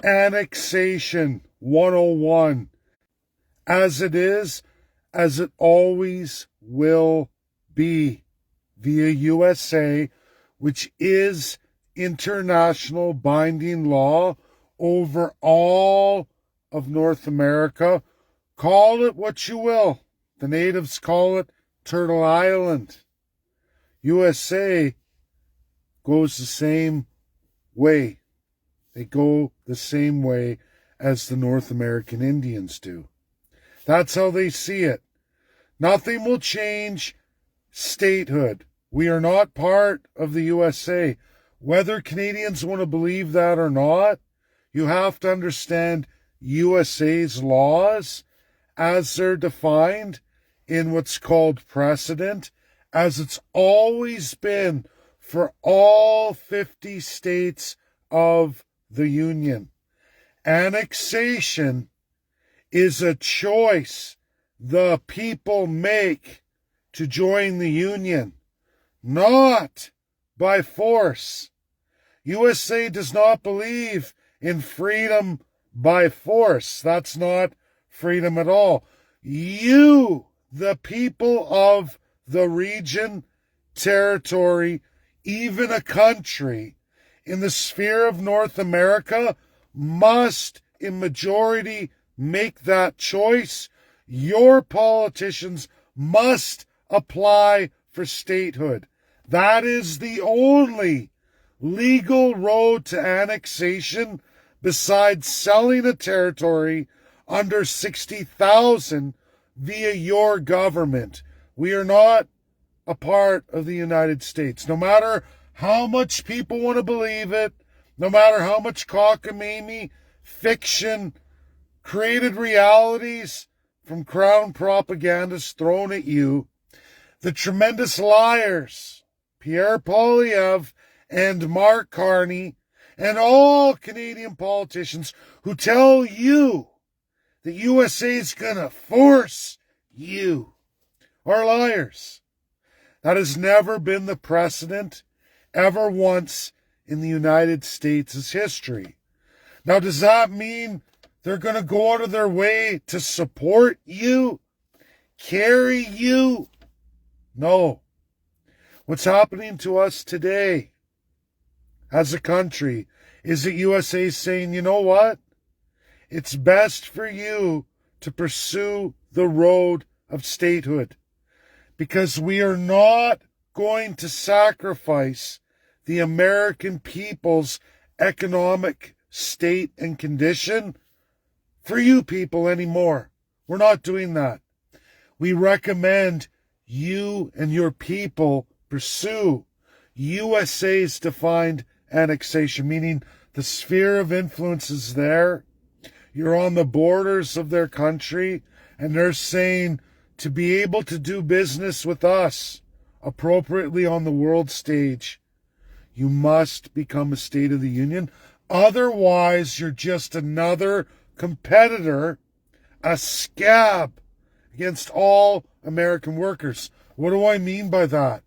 Annexation 101. As it is, as it always will be, via USA, which is international binding law over all of North America. Call it what you will. The natives call it Turtle Island. USA goes the same way. They go the same way as the North American Indians do. That's how they see it. Nothing will change statehood. We are not part of the USA. Whether Canadians want to believe that or not, you have to understand USA's laws as they're defined in what's called precedent, as it's always been for all 50 states of the Union. Annexation is a choice the people make to join the Union, not by force. USA does not believe in freedom by force. That's not freedom at all. You, the people of the region, territory, even a country in the sphere of North America, must in majority make that choice. Your politicians must apply for statehood. That is the only legal road to annexation besides selling a territory under 60,000 via your government. We are not a part of the United States. No matter how much people want to believe it, no matter how much cockamamie, fiction, created realities from Crown propagandists thrown at you, the tremendous liars, Pierre, Poilievre, and Mark Carney, and all Canadian politicians who tell you that USA is going to force you, are liars. That has never been the precedent ever once in the United States' history. Now, does that mean they're going to go out of their way to support you, carry you? No. What's happening to us today as a country is that USA is saying, you know what? It's best for you to pursue the road of statehood, because we are not going to sacrifice the American people's economic state and condition for you people anymore. We're not doing that. We recommend you and your people pursue USA's defined annexation, meaning the sphere of influence is there. You're on the borders of their country, and they're saying to be able to do business with us appropriately on the world stage, you must become a state of the union. Otherwise, you're just another competitor, a scab against all American workers. What do I mean by that?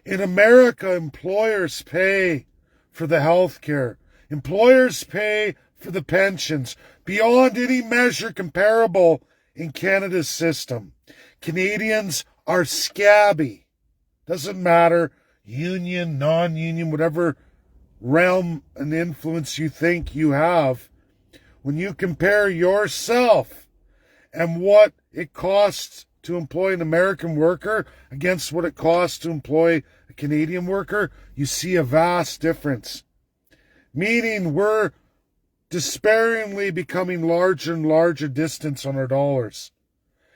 In America, employers pay for the health care. Employers pay for the pensions beyond any measure comparable in Canada's system. Canadians are scabby. Doesn't matter, union, non-union, whatever realm and influence you think you have. When you compare yourself and what it costs to employ an American worker against what it costs to employ a Canadian worker, you see a vast difference. Meaning we're despairingly becoming larger and larger distance on our dollars.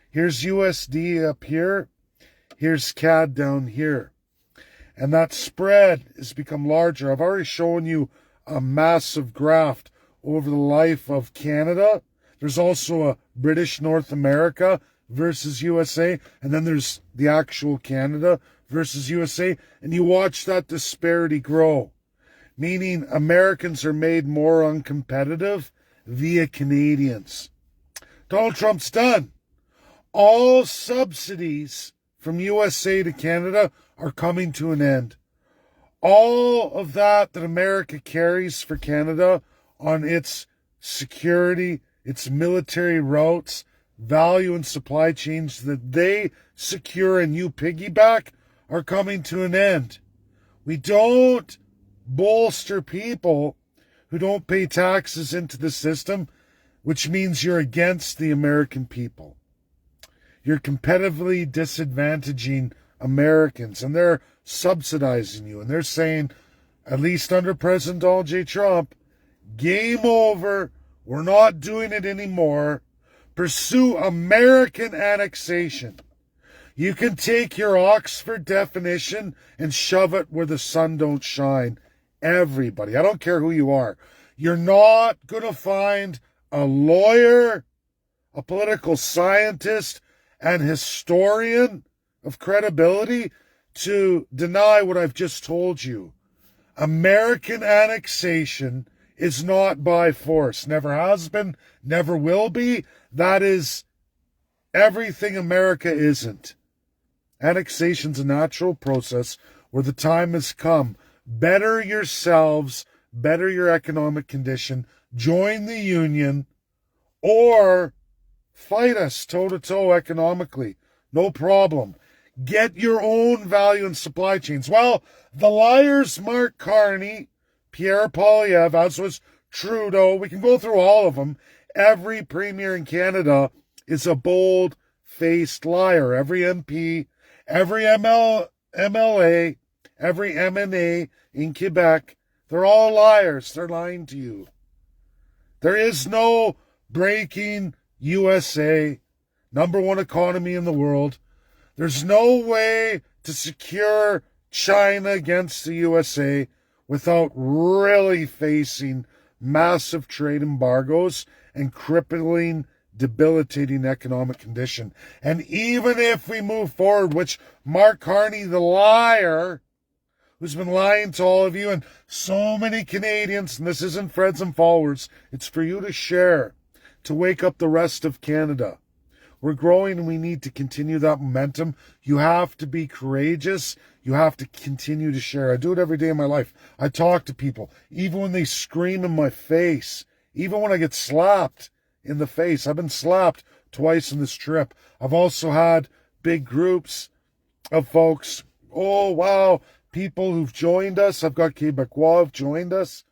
Here's USD up here. Here's CAD down here. And that spread has become larger. I've already shown you a massive graph over the life of Canada. There's also a British North America versus USA. And then there's the actual Canada versus USA. And you watch that disparity grow. Meaning Americans are made more uncompetitive via Canadians. Donald Trump's done. All subsidies from USA to Canada are coming to an end. All of that America carries for Canada on its security, its military routes, value and supply chains that they secure and you piggyback are coming to an end. We don't bolster people who don't pay taxes into the system, which means you're against the American people. You're competitively disadvantaging Americans, and they're subsidizing you, and they're saying, at least under President Donald J. Trump, game over, we're not doing it anymore. Pursue American annexation. You can take your Oxford definition and shove it where the sun don't shine. Everybody, I don't care who you are. You're not going to find a lawyer, a political scientist, and historian of credibility to deny what I've just told you. American annexation is not by force. Never has been, never will be. That is everything America isn't. Annexation's a natural process where the time has come. Better yourselves, better your economic condition, join the union, or fight us toe-to-toe economically. No problem. Get your own value and supply chains. Well, the liars Mark Carney, Pierre, Poilievre, as was Trudeau, we can go through all of them. Every premier in Canada is a bold-faced liar. Every MP, every MLA, every MNA in Quebec, they're all liars. They're lying to you. There is no breaking USA, number one economy in the world. There's no way to secure China against the USA without really facing massive trade embargoes and crippling, debilitating economic condition. And even if we move forward, which Mark Carney, the liar, who's been lying to all of you and so many Canadians, and this isn't friends and followers, it's for you to share, to wake up the rest of Canada. We're growing and we need to continue that momentum. You have to be courageous. You have to continue to share. I do it every day in my life. I talk to people, even when they scream in my face, even when I get slapped in the face. I've been slapped twice in this trip. I've also had big groups of folks. Oh, wow. People who've joined us. I've got Quebecois who've joined us.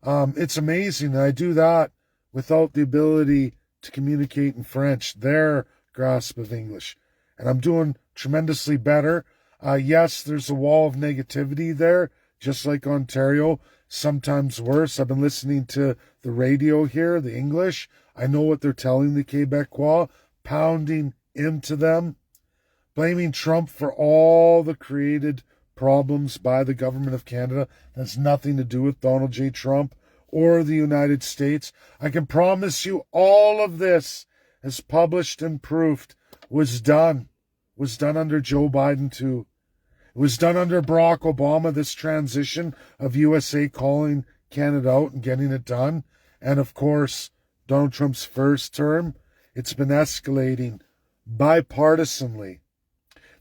It's amazing. And I do that without the ability to communicate in French, their grasp of English. And I'm doing tremendously better. Yes, there's a wall of negativity there, just like Ontario, sometimes worse. I've been listening to the radio here, the English. I know what they're telling the Quebecois, pounding into them, blaming Trump for all the created problems by the government of Canada. That's nothing to do with Donald J. Trump or the United States. I can promise you all of this, as published and proofed, was done under Joe Biden too. It was done under Barack Obama, this transition of USA calling Canada out and getting it done. And of course, Donald Trump's first term, it's been escalating bipartisanly.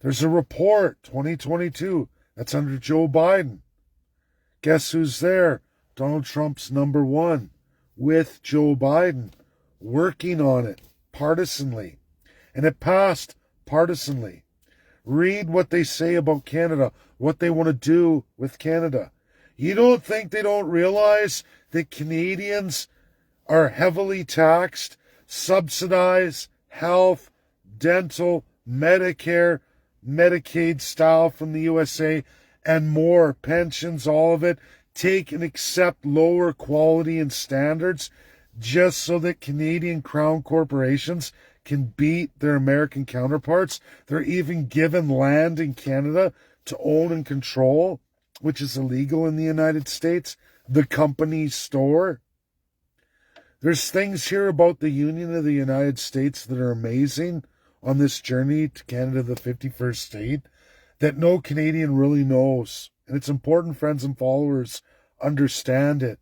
There's a report, 2022, that's under Joe Biden. Guess who's there? Donald Trump's number one, with Joe Biden, working on it partisanly. And it passed partisanly. Read what they say about Canada, what they want to do with Canada. You don't think they don't realize that Canadians are heavily taxed, subsidized, health, dental, Medicare, Medicaid style from the USA, and more, pensions, all of it, take and accept lower quality and standards just so that Canadian crown corporations can beat their American counterparts. They're even given land in Canada to own and control, which is illegal in the United States, the company store. There's things here about the Union of the United States that are amazing on this journey to Canada, the 51st state, that no Canadian really knows. And it's important, friends and followers, understand it.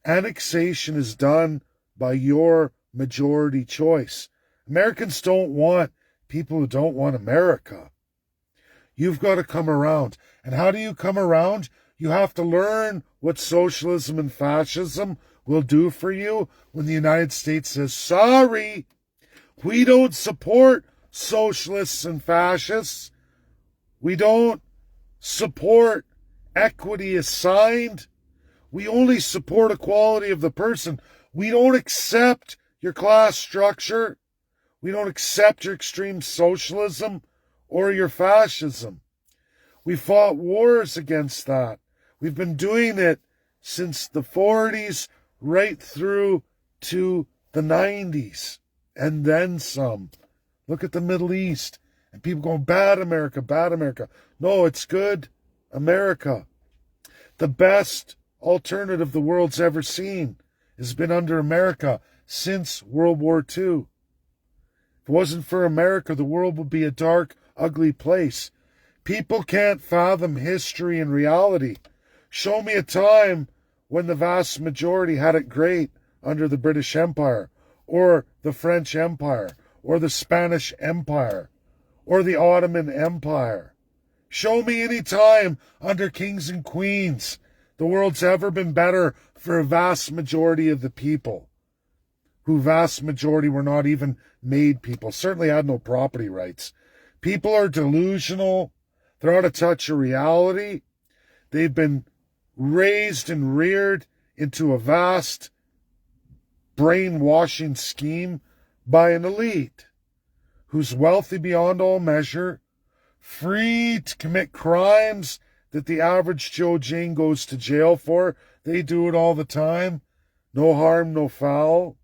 Annexation is done by your majority choice. Americans don't want people who don't want America. You've got to come around. And how do you come around? You have to learn what socialism and fascism, will do for you when the United States says, sorry, we don't support socialists and fascists. We don't support equity assigned. We only support equality of the person. We don't accept your class structure. We don't accept your extreme socialism or your fascism. We fought wars against that. We've been doing it since the 40s right through to the 90s and then some. Look at the Middle East and people going, bad America, bad America. No, it's good America. The best alternative the world's ever seen has been under America since World War II. If it wasn't for America, the world would be a dark, ugly place. People can't fathom history and reality. Show me a time when the vast majority had it great under the British Empire, or the French Empire, or the Spanish Empire, or the Ottoman Empire. Show me any time under kings and queens the world's ever been better for a vast majority of the people, who vast majority were not even made people, certainly had no property rights. People are delusional. They're out of touch of reality. They've been raised and reared into a vast brainwashing scheme by an elite who's wealthy beyond all measure, free to commit crimes that the average Joe Jane goes to jail for. They do it all the time. No harm, no foul.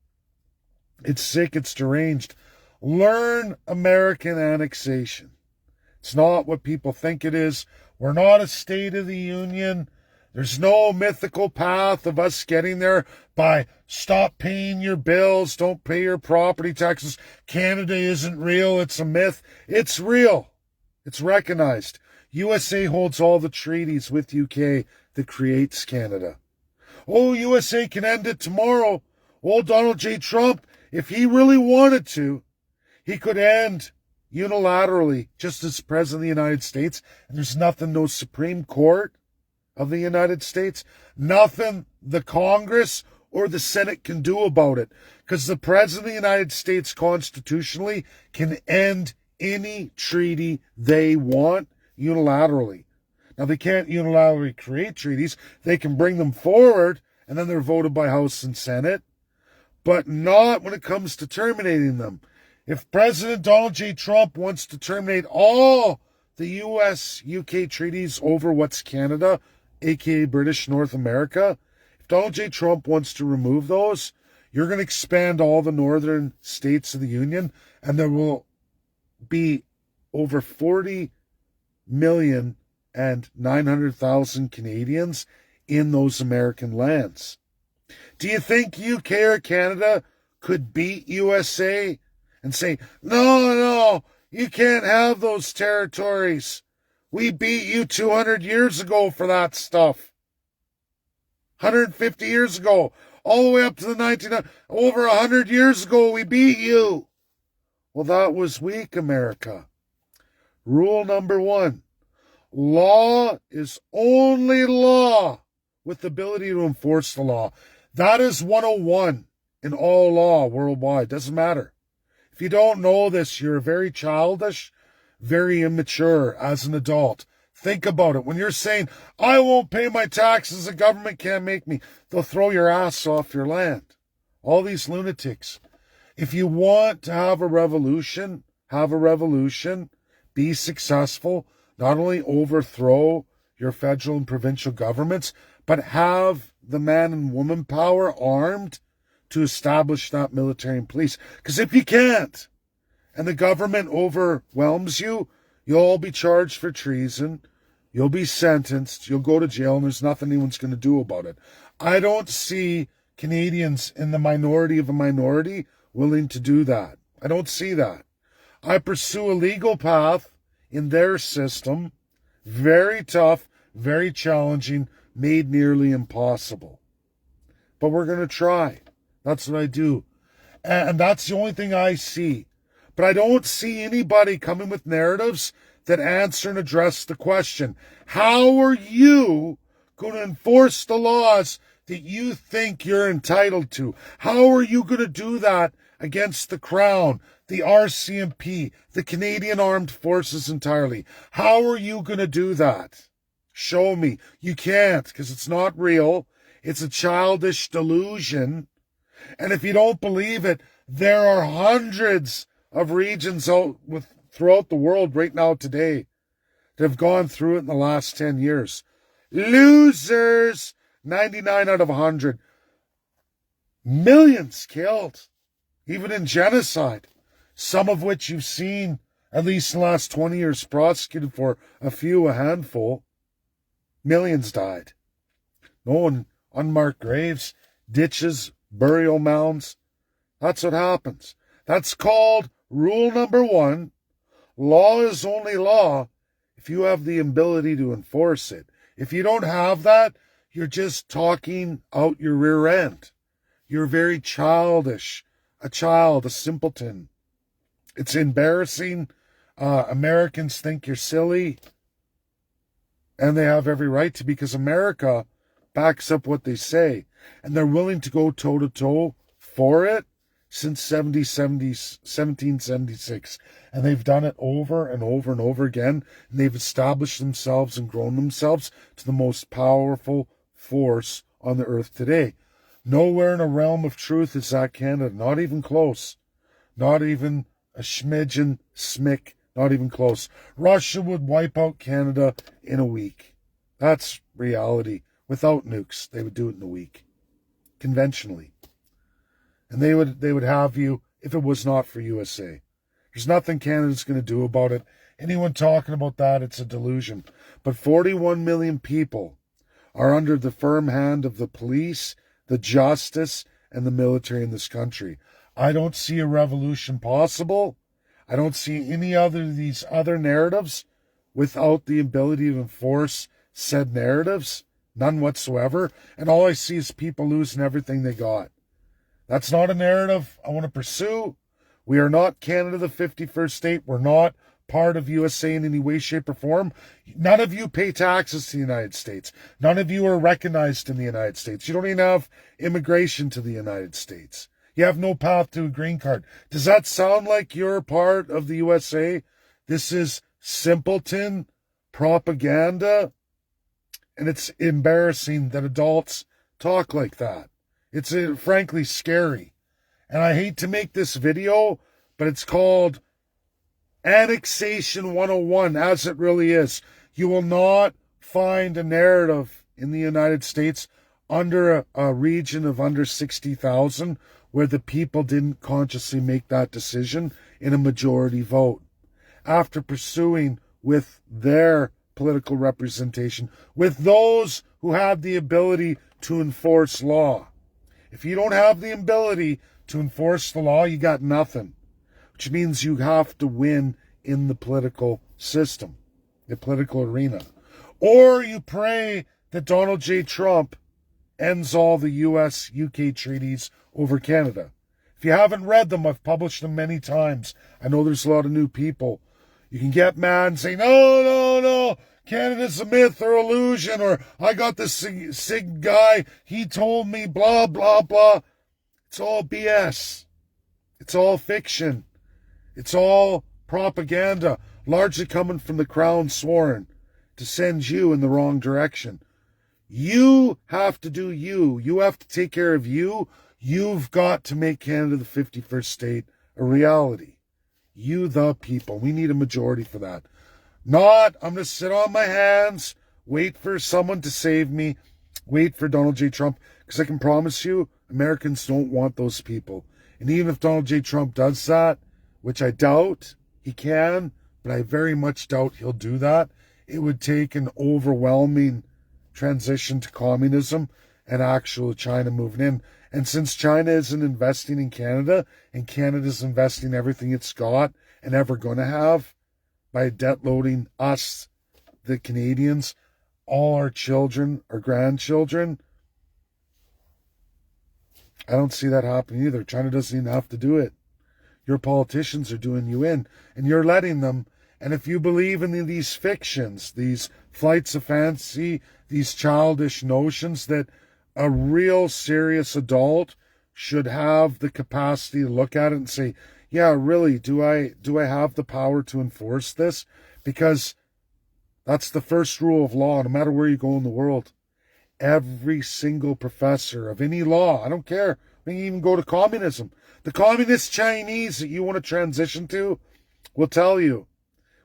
It's sick, it's deranged. Learn American annexation. It's not what people think it is. We're not a State of the Union. There's no mythical path of us getting there by stop paying your bills, don't pay your property taxes. Canada isn't real, it's a myth. It's real. It's recognized. USA holds all the treaties with UK that creates Canada. Oh, USA can end it tomorrow. Old Donald J. Trump, if he really wanted to, he could end unilaterally just as President of the United States, and there's nothing no Supreme Court of the United States, nothing the Congress or the Senate can do about it, because the President of the United States constitutionally can end any treaty they want unilaterally. Now, they can't unilaterally create treaties. They can bring them forward, and then they're voted by House and Senate, but not when it comes to terminating them. If President Donald J. Trump wants to terminate all the U.S.-UK treaties over what's Canada, aka British North America, if Donald J. Trump wants to remove those, you're going to expand all the northern states of the Union, and there will be over 40,900,000 Canadians in those American lands. Do you think UK or Canada could beat USA and say, no, you can't have those territories. We beat you 200 years ago for that stuff. 150 years ago, all the way up to the 1900s, over 100 years ago, we beat you. Well, that was weak, America. Rule number 1, law is only law with the ability to enforce the law. That is 101 in all law worldwide. Doesn't matter. If you don't know this, you're very childish, very immature as an adult. Think about it. When you're saying, I won't pay my taxes, the government can't make me, they'll throw your ass off your land. All these lunatics. If you want to have a revolution, be successful, not only overthrow your federal and provincial governments, but have the man and woman power armed to establish that military and police. Because if you can't, and the government overwhelms you, you'll all be charged for treason, you'll be sentenced, you'll go to jail, and there's nothing anyone's going to do about it. I don't see Canadians in the minority of a minority willing to do that. I don't see that. I pursue a legal path in their system, very tough, very challenging, made nearly impossible. But we're going to try. That's what I do. And that's the only thing I see. But I don't see anybody coming with narratives that answer and address the question. How are you going to enforce the laws that you think you're entitled to. How are you going to do that against the Crown, the RCMP, the Canadian Armed Forces entirely? How are you going to do that? Show me. You can't, because it's not real. It's a childish delusion. And if you don't believe it, there are hundreds of regions throughout the world right now today that have gone through it in the last 10 years. Losers! 99 out of 100. Millions killed, even in genocide, some of which you've seen, at least in the last 20 years, prosecuted for a handful. Millions died. No one, unmarked graves, ditches, burial mounds. That's what happens. That's called rule number 1. Law is only law if you have the ability to enforce it. If you don't have that, you're just talking out your rear end. You're very childish. A child, a simpleton. It's embarrassing. Americans think you're silly. And they have every right to, because America backs up what they say. And they're willing to go toe-to-toe for it since 1776. And they've done it over and over and over again. And they've established themselves and grown themselves to the most powerful force on the earth today. Nowhere in a realm of truth is that Canada. Not even close. Not even a schmidgen, smick. Not even close. Russia would wipe out Canada in a week. That's reality. Without nukes, they would do it in a week. Conventionally. And they would have you if it was not for USA. There's nothing Canada's going to do about it. Anyone talking about that, it's a delusion. But 41 million people are under the firm hand of the police, the justice, and the military in this country. I don't see a revolution possible. I don't see any these other narratives without the ability to enforce said narratives. None whatsoever. And all I see is people losing everything they got. That's not a narrative I want to pursue. We are not Canada, the 51st state. We're not part of USA in any way, shape, or form. None of you pay taxes to the United States. None of you are recognized in the United States. You don't even have immigration to the United States. You have no path to a green card. Does that sound like you're part of the USA? This is simpleton propaganda. And it's embarrassing that adults talk like that. It's frankly scary. And I hate to make this video, but it's called Annexation 101, as it really is. You will not find a narrative in the United States under a region of under 60,000 where the people didn't consciously make that decision in a majority vote. After pursuing with their political representation, with those who have the ability to enforce law. If you don't have the ability to enforce the law, you got nothing. Which means you have to win in the political system, the political arena. Or you pray that Donald J. Trump ends all the US-UK treaties over Canada. If you haven't read them, I've published them many times. I know there's a lot of new people. You can get mad and say, no, Canada's a myth or illusion, or I got this sig guy, he told me, blah, blah, blah. It's all BS. It's all fiction. It's all propaganda, largely coming from the Crown sworn to send you in the wrong direction. You have to do you. You have to take care of you. You've got to make Canada the 51st state a reality. You, the people. We need a majority for that. Not, I'm going to sit on my hands, wait for someone to save me, wait for Donald J. Trump, because I can promise you, Americans don't want those people. And even if Donald J. Trump does that, which I doubt he can, but I very much doubt he'll do that, it would take an overwhelming transition to communism and actual China moving in. And since China isn't investing in Canada, and Canada's investing everything it's got and ever going to have by debt loading us, the Canadians, all our children, our grandchildren, I don't see that happening either. China doesn't even have to do it. Your politicians are doing you in, and you're letting them. And if you believe in these fictions, these flights of fancy, these childish notions that a real serious adult should have the capacity to look at it and say, yeah, really, do I have the power to enforce this? Because that's the first rule of law, no matter where you go in the world. Every single professor of any law, I don't care, we can even go to communism. The communist Chinese that you want to transition to will tell you,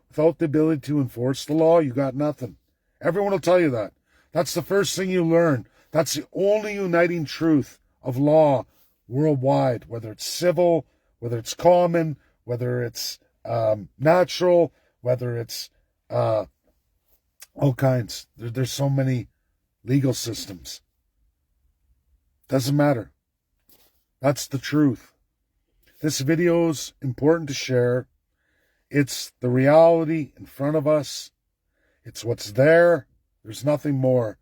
without the ability to enforce the law, you got nothing. Everyone will tell you that. That's the first thing you learn. That's the only uniting truth of law worldwide, whether it's civil, whether it's common, whether it's natural, whether it's all kinds. There's so many legal systems. Doesn't matter. That's the truth. This video's important to share. It's the reality in front of us. It's what's there. There's nothing more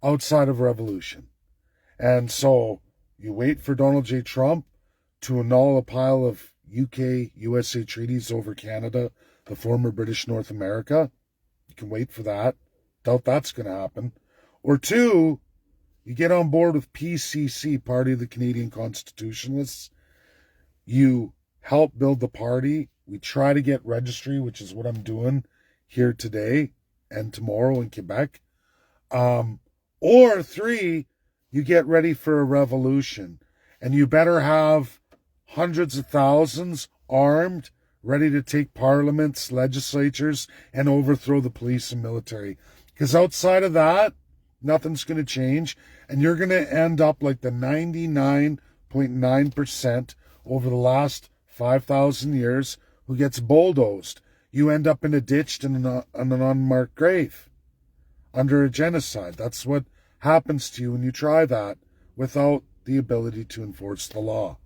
outside of revolution. And so you wait for Donald J. Trump to annul a pile of UK-USA treaties over Canada, the former British North America. You can wait for that. Doubt that's going to happen. Or two, you get on board with PCC, Party of the Canadian Constitutionalists. You help build the party. We try to get registry, which is what I'm doing here today and tomorrow in Quebec. Or three, you get ready for a revolution. And you better have hundreds of thousands armed, ready to take parliaments, legislatures, and overthrow the police and military. Because outside of that, nothing's going to change. And you're going to end up like the 99.9% over the last 5,000 years who gets bulldozed. You end up in a ditch and an unmarked grave under a genocide. That's what happens to you when you try that without the ability to enforce the law.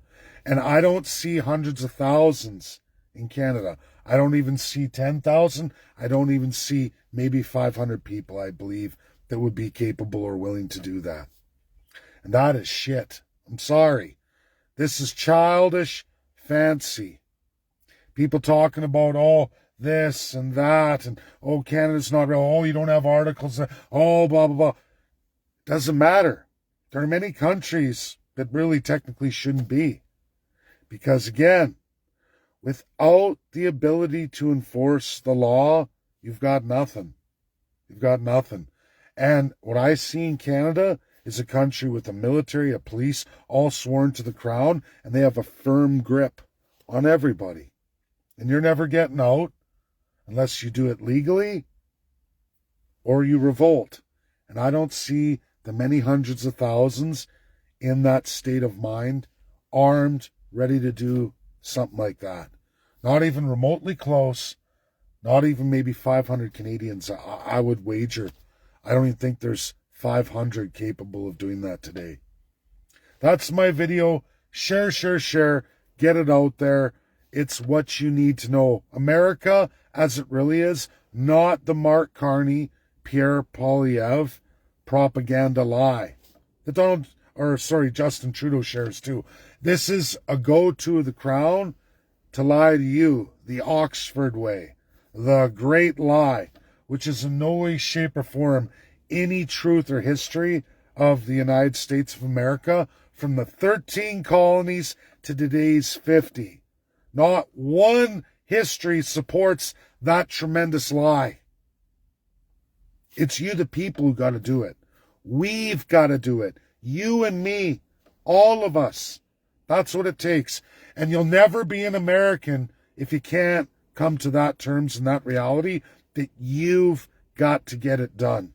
And I don't see hundreds of thousands in Canada. I don't even see 10,000. I don't even see maybe 500 people, I believe, that would be capable or willing to do that. And that is shit. I'm sorry. This is childish fancy. People talking about, oh, this and that, and oh, Canada's not real, oh, you don't have articles, oh, blah, blah, blah. Doesn't matter. There are many countries that really technically shouldn't be. Because again, without the ability to enforce the law, you've got nothing. You've got nothing. And what I see in Canada is a country with a military, a police, all sworn to the crown, and they have a firm grip on everybody. And you're never getting out unless you do it legally or you revolt. And I don't see the many hundreds of thousands in that state of mind, armed, ready to do something like that. Not even remotely close, not even maybe 500 Canadians. I would wager. I don't even think there's 500 capable of doing that today. That's my video. Share, share, share. Get it out there. It's what you need to know. America, as it really is, not the Mark Carney, Pierre Poilievre propaganda lie. Justin Trudeau shares too. This is a go-to of the crown to lie to you, the Oxford way, the great lie, which is in no way, shape, or form any truth or history of the United States of America from the 13 colonies to today's 50. Not one history supports that tremendous lie. It's you, the people, who got to do it. We've got to do it. You and me, all of us. That's what it takes. And you'll never be an American if you can't come to that terms and that reality that you've got to get it done.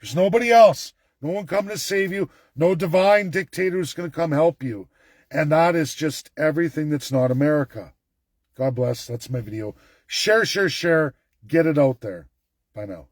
There's nobody else. No one coming to save you. No divine dictator who's going to come help you. And that is just everything that's not America. God bless. That's my video. Share, share, share. Get it out there. Bye now.